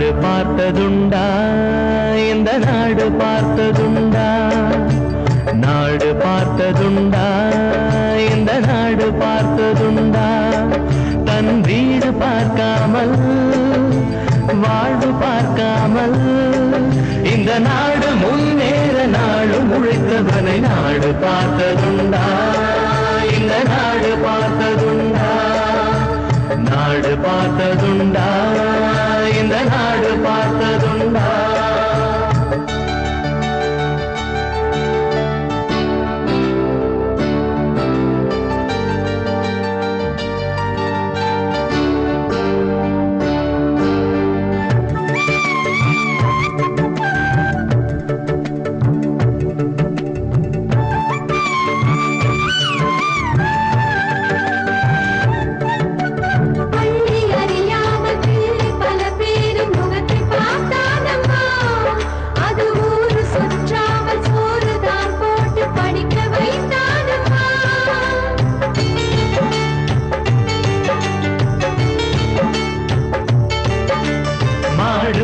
நாடு பார்த்ததுண்டா இந்த நாடு பார்த்ததுண்டா நாடு பார்த்ததுண்டா இந்த நாடு பார்த்ததுண்டா தன் வீடு பார்க்காமல் வாழ்வு பார்க்காமல் இந்த நாடு முன்னேற நாடு உழைத்தவனை நாடு பார்த்ததுண்டா இந்த நாடு பார்த்ததுண்டா நாடு பார்த்ததுண்டா இந்த நாடு பார்த்ததுண்டா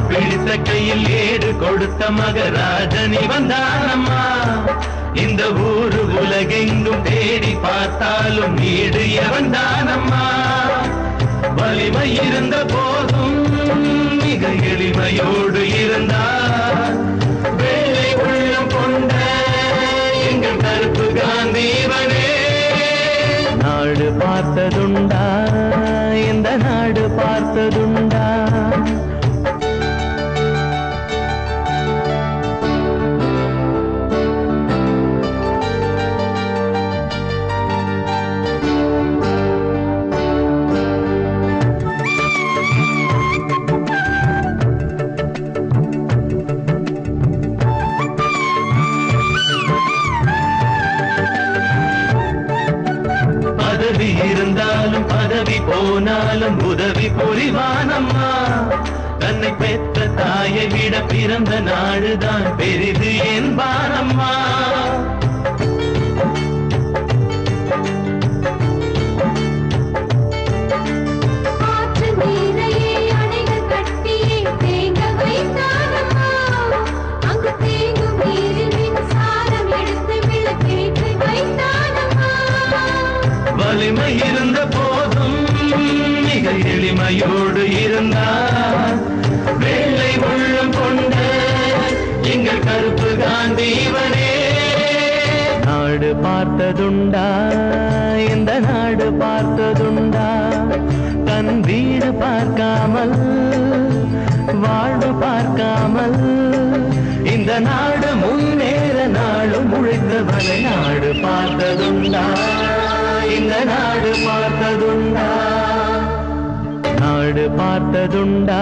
பிடித்த கையில் ஏடு கொடுத்த மகராஜனி வந்தானம்மா இந்த ஊரு உலகெங்கும் தேடி பார்த்தாலும் நீடு எவன்தானம்மா வலிமை இருந்த போதும் மிக எளிமையோடு இருந்தார் வேலை உள்ளம் கொண்ட எங்கள் கருப்பு காந்திவனே நாடு பார்த்ததுண்டா இந்த நாடு பார்த்ததுண்டா பதவி இருந்தாலும் பதவி போனாலும் உதவி புரிவானம்மா தன்னை பெற்ற தாயை விட பிறந்த நாடுதான் பெரிது என்பானம்மா வலிமை இருந்த போதும் மிக எளிமையோடு இருந்தார் வெள்ளை உள்ளம் கொண்ட எங்கள் கருப்பு காந்திவனே நாடு பார்த்ததுண்டா இந்த நாடு பார்த்ததுண்டா தன் வீடு பார்க்காமல் வாழ்வு பார்க்காமல் இந்த நாடு முன்னேற நாளும் உழைத்தவனை நாடு பார்த்ததுண்டா இந்த நாடு பார்த்ததுண்டா நாடு பார்த்ததுண்டா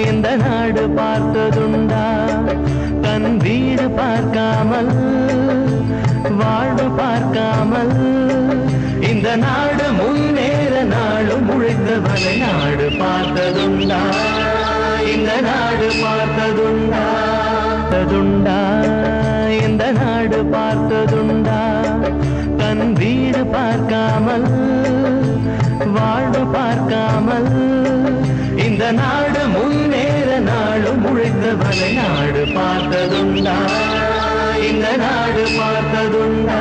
இந்த நாடு பார்த்ததுண்டா தன் வீடு பார்க்காமல் வாழ்வு பார்க்காமல் இந்த நாடு முன்னேற நாளும் உழைத்தவனை நாடு பார்த்ததுண்டா இந்த நாடு பார்த்ததுண்டா பார்த்ததுண்டா இந்த நாடு பார்த்ததுண்டா தன் வீடு பார்க்காமல் வாழ்வு பார்க்காமல் இந்த நாடு முன்னேற நாளும் உழைத்தவனை நாடு பார்த்ததுண்டா இந்த நாடு பார்த்ததுண்டா